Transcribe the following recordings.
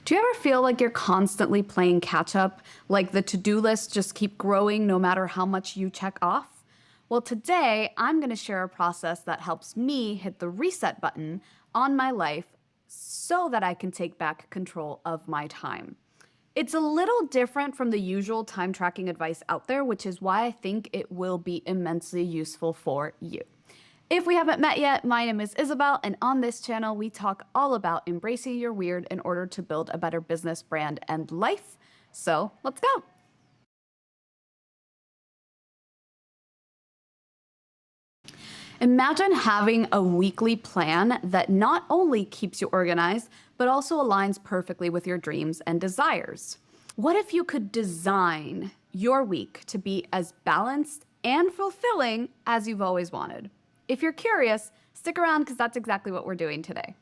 Do you ever feel like you're constantly playing catch up? Like the to-do list just keep growing no matter how much you check off? Well, today I'm going to share a process that helps me hit the reset button on my life so that I can take back control of my time. It's a little different from the usual time tracking advice out there, which is why I think it will be immensely useful for you. If we haven't met yet, my name is Isabel, and on this channel, we talk all about embracing your weird in order to build a better business, brand, and life. So let's go. Imagine having a weekly plan that not only keeps you organized, but also aligns perfectly with your dreams and desires. What if you could design your week to be as balanced and fulfilling as you've always wanted? If you're curious, stick around because that's exactly what we're doing today.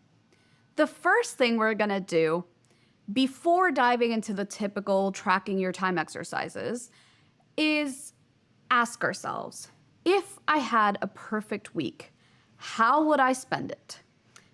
The first thing we're gonna do before diving into the typical tracking your time exercises is ask ourselves, if I had a perfect week, how would I spend it?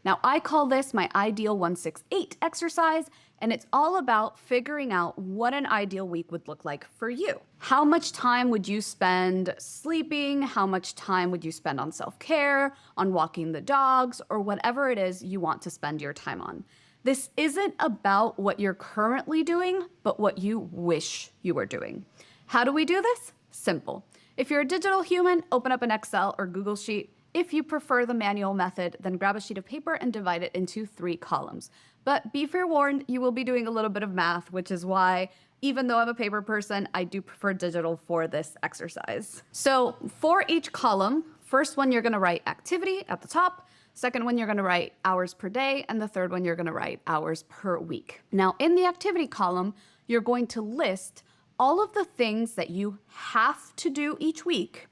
Now, I call this my ideal 168 exercise, and it's all about figuring out what an ideal week would look like for you. How much time would you spend sleeping? How much time would you spend on self-care, on walking the dogs, or whatever it is you want to spend your time on? This isn't about what you're currently doing, but what you wish you were doing. How do we do this? Simple. If you're a digital human, open up an Excel or Google Sheet. If you prefer the manual method, then grab a sheet of paper and divide it into 3 columns. But be forewarned, you will be doing a little bit of math, which is why, even though I'm a paper person, I do prefer digital for this exercise. So for each column, first one you're gonna write activity at the top, second one you're gonna write hours per day, and the third one you're gonna write hours per week. Now in the activity column, you're going to list all of the things that you have to do each week,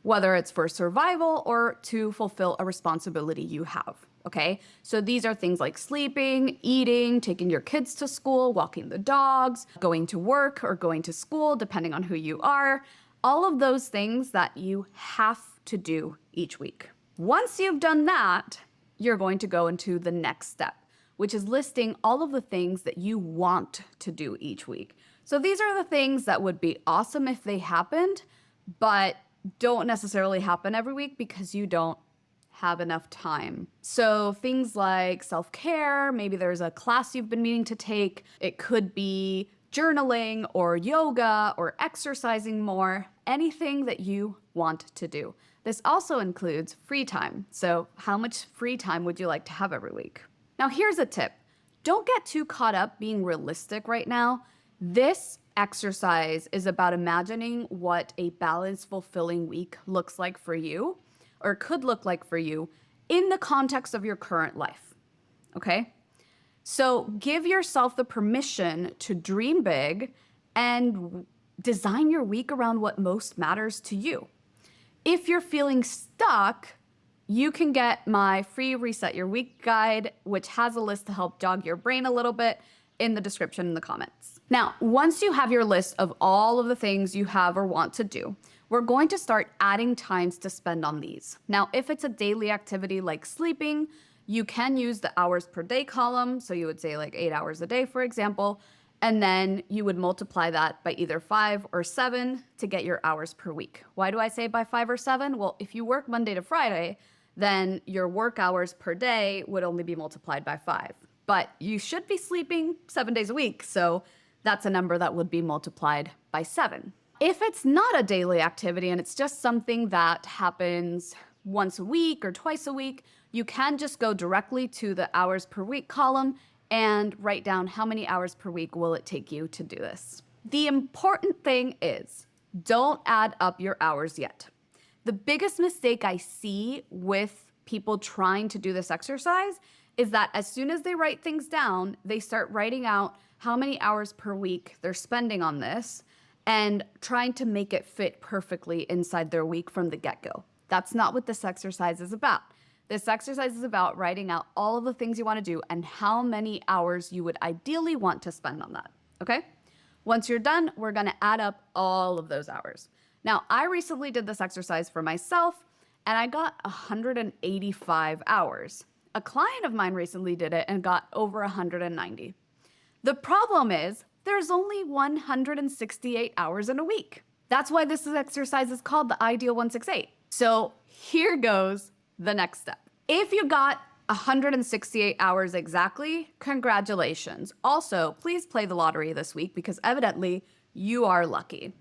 whether it's for survival or to fulfill a responsibility you have, okay? So these are things like sleeping, eating, taking your kids to school, walking the dogs, going to work or going to school, depending on who you are, all of those things that you have to do each week. Once you've done that, you're going to go into the next step, which is listing all of the things that you want to do each week. So these are the things that would be awesome if they happened, but don't necessarily happen every week because you don't have enough time. So things like self-care, maybe there's a class you've been meaning to take. It could be journaling or yoga or exercising more, anything that you want to do. This also includes free time. So how much free time would you like to have every week? Now here's a tip. Don't get too caught up being realistic right now. This exercise is about imagining what a balanced, fulfilling week looks like for you, or could look like for you in the context of your current life, okay? So give yourself the permission to dream big and design your week around what most matters to you. If you're feeling stuck, you can get my free Reset Your Week guide, which has a list to help jog your brain a little bit, in the description in the comments. Now, once you have your list of all of the things you have or want to do, we're going to start adding times to spend on these. Now, if it's a daily activity like sleeping, you can use the hours per day column. So you would say like 8 hours a day, for example, and then you would multiply that by either 5 or 7 to get your hours per week. Why do I say by 5 or 7? Well, if you work Monday to Friday, then your work hours per day would only be multiplied by 5. But you should be sleeping 7 days a week, so that's a number that would be multiplied by 7. If it's not a daily activity and it's just something that happens once a week or twice a week, you can just go directly to the hours per week column and write down how many hours per week will it take you to do this. The important thing is, don't add up your hours yet. The biggest mistake I see with people trying to do this exercise is that as soon as they write things down, they start writing out how many hours per week they're spending on this and trying to make it fit perfectly inside their week from the get-go. That's not what this exercise is about. This exercise is about writing out all of the things you want to do and how many hours you would ideally want to spend on that, okay? Once you're done, we're gonna add up all of those hours. Now, I recently did this exercise for myself and I got 185 hours. A client of mine recently did it and got over 190. The problem is there's only 168 hours in a week. That's why this exercise is called the Ideal 168. So here goes the next step. If you got 168 hours exactly, congratulations. Also, please play the lottery this week because evidently you are lucky.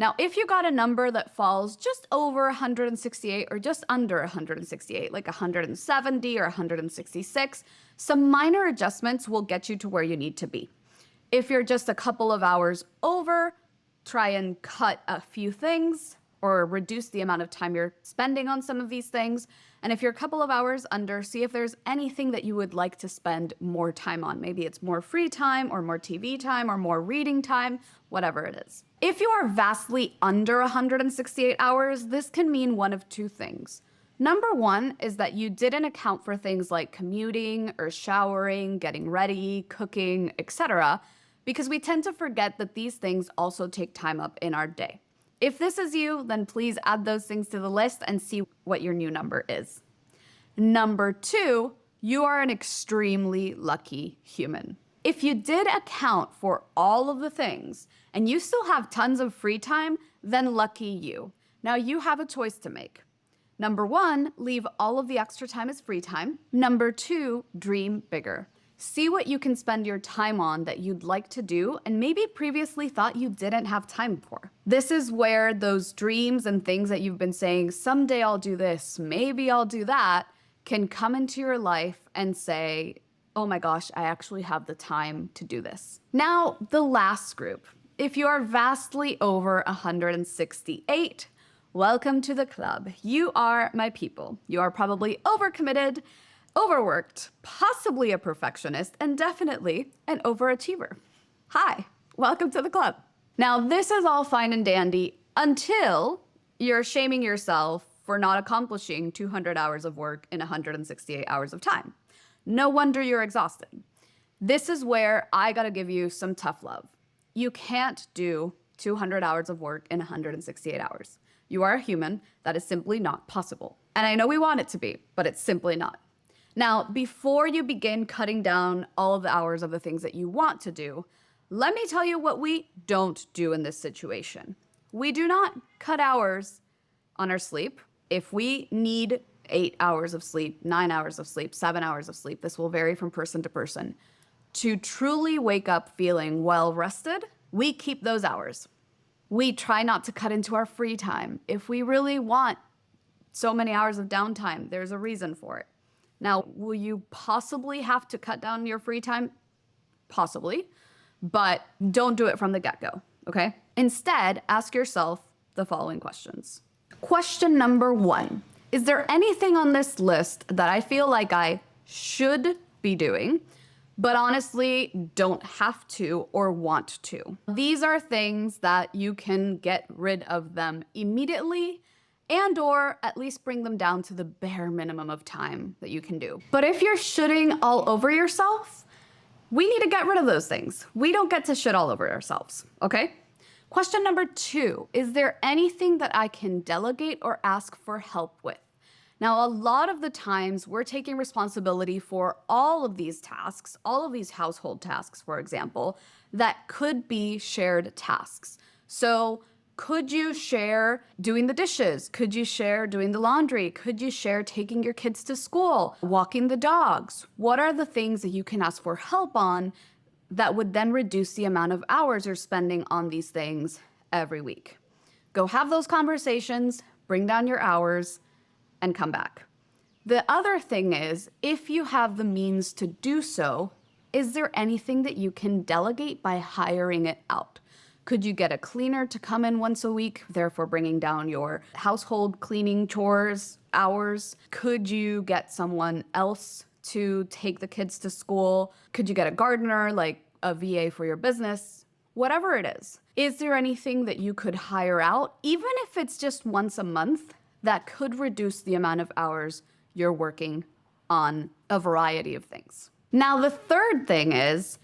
Now, if you got a number that falls just over 168 or just under 168, like 170 or 166, some minor adjustments will get you to where you need to be. If you're just a couple of hours over, try and cut a few things or reduce the amount of time you're spending on some of these things. And if you're a couple of hours under, see if there's anything that you would like to spend more time on. Maybe it's more free time or more TV time or more reading time, whatever it is. If you are vastly under 168 hours, this can mean one of two things. Number one is that you didn't account for things like commuting or showering, getting ready, cooking, etc., because we tend to forget that these things also take time up in our day. If this is you, then please add those things to the list and see what your new number is. Number two, you are an extremely lucky human. If you did account for all of the things and you still have tons of free time, then lucky you. Now you have a choice to make. Number one, leave all of the extra time as free time. Number two, dream bigger. See what you can spend your time on that you'd like to do and maybe previously thought you didn't have time for. This is where those dreams and things that you've been saying, someday I'll do this, maybe I'll do that, can come into your life and say, oh my gosh, I actually have the time to do this. Now, the last group. If you are vastly over 168, welcome to the club. You are my people. You are probably overcommitted, overworked, possibly a perfectionist, and definitely an overachiever. Hi, welcome to the club. Now, this is all fine and dandy until you're shaming yourself for not accomplishing 200 hours of work in 168 hours of time. No wonder you're exhausted. This is where I gotta give you some tough love. You can't do 200 hours of work in 168 hours. You are a human. That is simply not possible. And I know we want it to be, but it's simply not. Now, before you begin cutting down all of the hours of the things that you want to do, let me tell you what we don't do in this situation. We do not cut hours on our sleep. If we need 8 hours of sleep, 9 hours of sleep, 7 hours of sleep, this will vary from person to person. To truly wake up feeling well rested, we keep those hours. We try not to cut into our free time. If we really want so many hours of downtime, there's a reason for it. Now, will you possibly have to cut down your free time? Possibly, but don't do it from the get-go, okay? Instead, ask yourself the following questions. Question number one, is there anything on this list that I feel like I should be doing, but honestly don't have to or want to? These are things that you can get rid of them immediately and or at least bring them down to the bare minimum of time that you can do. But if you're shitting all over yourself, we need to get rid of those things. We don't get to shit all over ourselves, okay? Question number two, is there anything that I can delegate or ask for help with? Now, a lot of the times we're taking responsibility for all of these tasks, all of these household tasks, for example, that could be shared tasks. So could you share doing the dishes? Could you share doing the laundry? Could you share taking your kids to school, walking the dogs? What are the things that you can ask for help on that would then reduce the amount of hours you're spending on these things every week? Go have those conversations, bring down your hours, and come back. The other thing is, if you have the means to do so, is there anything that you can delegate by hiring it out? Could you get a cleaner to come in once a week, therefore bringing down your household cleaning chores hours? Could you get someone else to take the kids to school? Could you get a gardener, like a VA for your business? Whatever it is. Is there anything that you could hire out, even if it's just once a month, that could reduce the amount of hours you're working on a variety of things? Now, the third thing is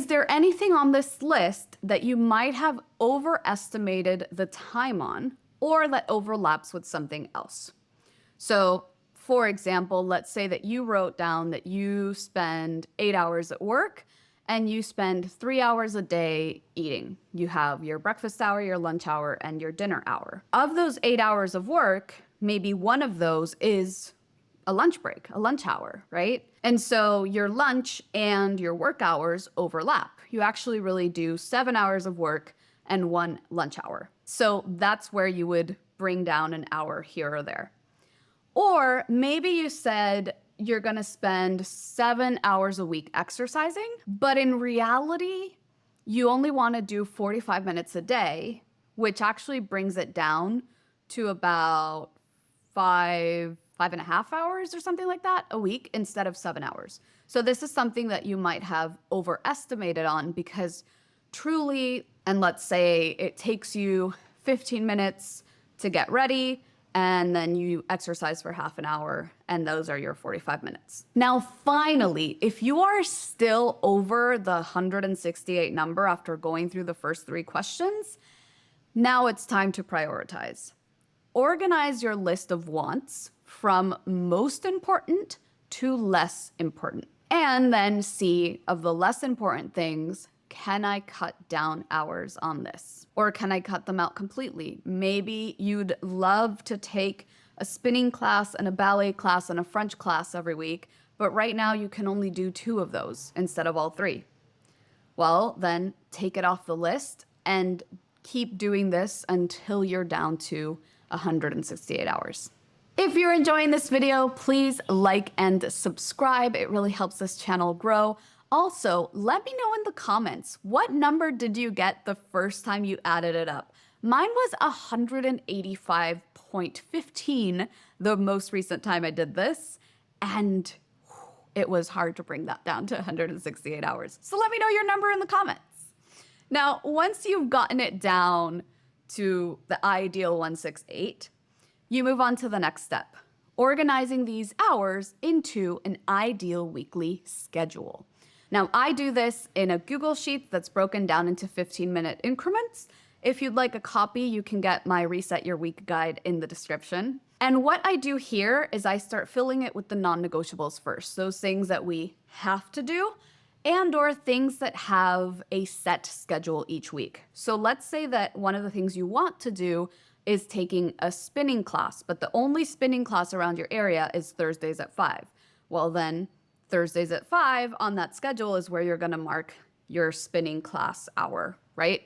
there anything on this list that you might have overestimated the time on or that overlaps with something else? So, for example, let's say that you wrote down that you spend 8 hours at work and you spend 3 hours a day eating. You have your breakfast hour, your lunch hour, and your dinner hour. Of those 8 hours of work, maybe one of those is a lunch break, a lunch hour, right? And so your lunch and your work hours overlap. You actually really do 7 hours of work and 1 lunch hour. So that's where you would bring down an hour here or there. Or maybe you said you're going to spend 7 hours a week exercising, but in reality, you only want to do 45 minutes a day, which actually brings it down to about 5.5 hours or something like that a week instead of 7 hours. So this is something that you might have overestimated on because truly, and let's say it takes you 15 minutes to get ready, and then you exercise for half an hour, and those are your 45 minutes. Now, finally, if you are still over the 168 number after going through the first 3 questions, now it's time to prioritize. Organize your list of wants from most important to less important. And then see, of the less important things, can I cut down hours on this? Or can I cut them out completely? Maybe you'd love to take a spinning class and a ballet class and a French class every week, but right now you can only do 2 of those instead of all 3. Well, then take it off the list and keep doing this until you're down to 168 hours. If you're enjoying this video, please like and subscribe. It really helps this channel grow. Also, let me know in the comments, what number did you get the first time you added it up? Mine was 185.15 the most recent time I did this, and it was hard to bring that down to 168 hours. So let me know your number in the comments. Now, once you've gotten it down to the ideal 168, you move on to the next step, organizing these hours into an ideal weekly schedule. Now, I do this in a Google Sheet that's broken down into 15-minute increments. If you'd like a copy, you can get my Reset Your Week guide in the description. And what I do here is I start filling it with the non-negotiables first, those things that we have to do and or things that have a set schedule each week. So let's say that one of the things you want to do is taking a spinning class, but the only spinning class around your area is Thursdays at 5. Well, then Thursdays at 5 on that schedule is where you're going to mark your spinning class hour, right?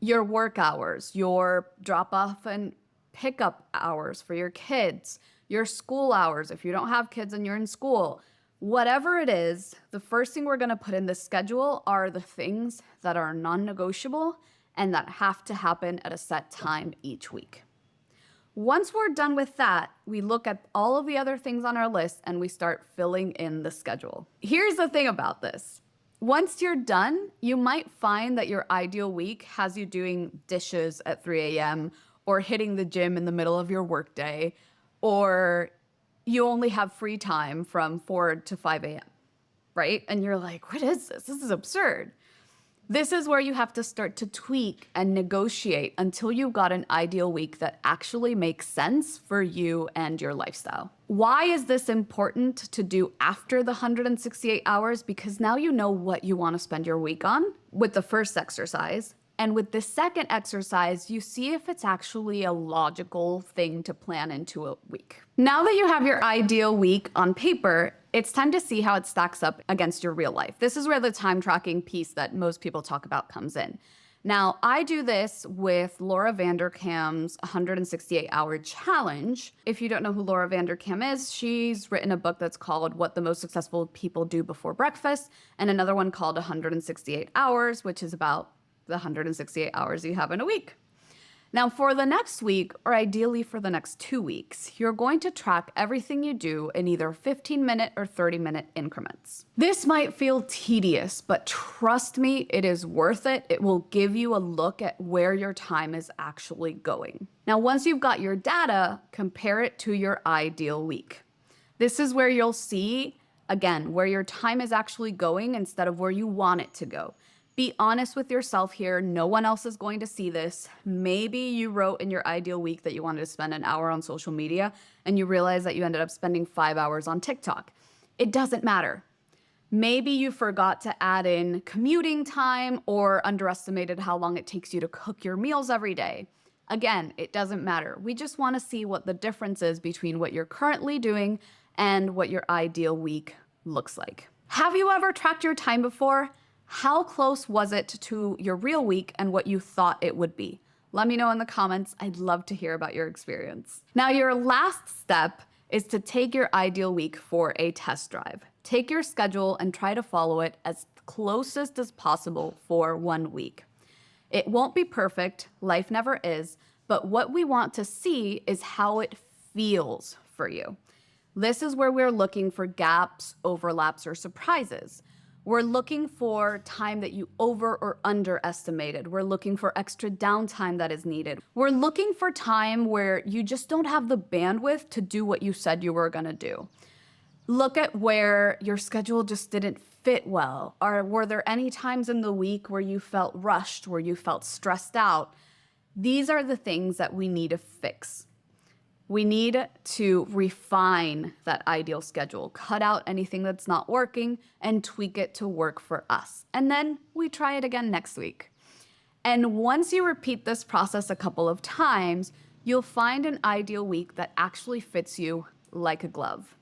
Your work hours, your drop off and pickup hours for your kids, your school hours if you don't have kids and you're in school. Whatever it is, the first thing we're going to put in this schedule are the things that are non-negotiable and that have to happen at a set time each week. Once we're done with that, we look at all of the other things on our list and we start filling in the schedule. Here's the thing about this. Once you're done, you might find that your ideal week has you doing dishes at 3 a.m. or hitting the gym in the middle of your workday, or you only have free time from 4 to 5 a.m., right? And you're like, what is this? This is absurd. This is where you have to start to tweak and negotiate until you've got an ideal week that actually makes sense for you and your lifestyle. Why is this important to do after the 168 hours? Because now you know what you want to spend your week on with the first exercise. And with the second exercise, you see if it's actually a logical thing to plan into a week. Now that you have your ideal week on paper, it's time to see how it stacks up against your real life. This is where the time tracking piece that most people talk about comes in. Now, I do this with Laura Vanderkam's 168-hour challenge. If you don't know who Laura Vanderkam is, she's written a book that's called What the Most Successful People Do Before Breakfast, and another one called 168 Hours, which is about the 168 hours you have in a week. Now, for the next week, or ideally for the next 2 weeks, you're going to track everything you do in either 15-minute or 30-minute increments. This might feel tedious, but trust me, it is worth it. It will give you a look at where your time is actually going. Now, once you've got your data, compare it to your ideal week. This is where you'll see, again, where your time is actually going instead of where you want it to go. Be honest with yourself here. No one else is going to see this. Maybe you wrote in your ideal week that you wanted to spend an hour on social media and you realize that you ended up spending 5 hours on TikTok. It doesn't matter. Maybe you forgot to add in commuting time or underestimated how long it takes you to cook your meals every day. Again, it doesn't matter. We just want to see what the difference is between what you're currently doing and what your ideal week looks like. Have you ever tracked your time before? How close was it to your real week and what you thought it would be? Let me know in the comments. I'd love to hear about your experience. Now, your last step is to take your ideal week for a test drive. Take your schedule and try to follow it as closest as possible for 1 week. It won't be perfect, life never is, but what we want to see is how it feels for you. This is where we're looking for gaps, overlaps, or surprises. We're looking for time that you over or underestimated. We're looking for extra downtime that is needed. We're looking for time where you just don't have the bandwidth to do what you said you were gonna do. Look at where your schedule just didn't fit well. Or were there any times in the week where you felt rushed, where you felt stressed out? These are the things that we need to fix. We need to refine that ideal schedule, cut out anything that's not working, and tweak it to work for us. And then we try it again next week. And once you repeat this process a couple of times, you'll find an ideal week that actually fits you like a glove.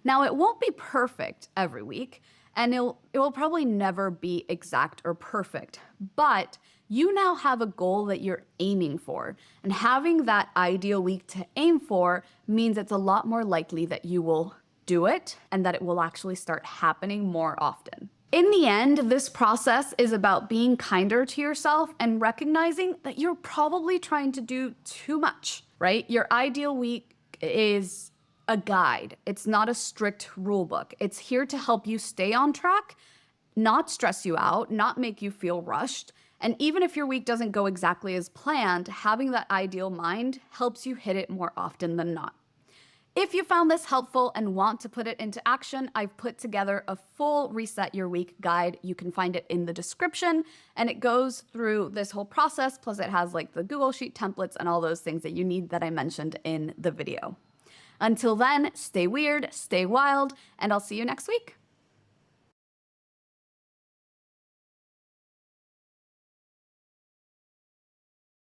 Now, it won't be perfect every week, and it will probably never be exact or perfect, but you now have a goal that you're aiming for. And having that ideal week to aim for means it's a lot more likely that you will do it and that it will actually start happening more often. In the end, this process is about being kinder to yourself and recognizing that you're probably trying to do too much, right? Your ideal week is a guide. It's not a strict rule book. It's here to help you stay on track, not stress you out, not make you feel rushed. And even if your week doesn't go exactly as planned, having that ideal mind helps you hit it more often than not. If you found this helpful and want to put it into action, I've put together a full Reset Your Week guide. You can find it in the description, and it goes through this whole process, plus it has like the Google Sheet templates and all those things that you need that I mentioned in the video. Until then, stay weird, stay wild, and I'll see you next week.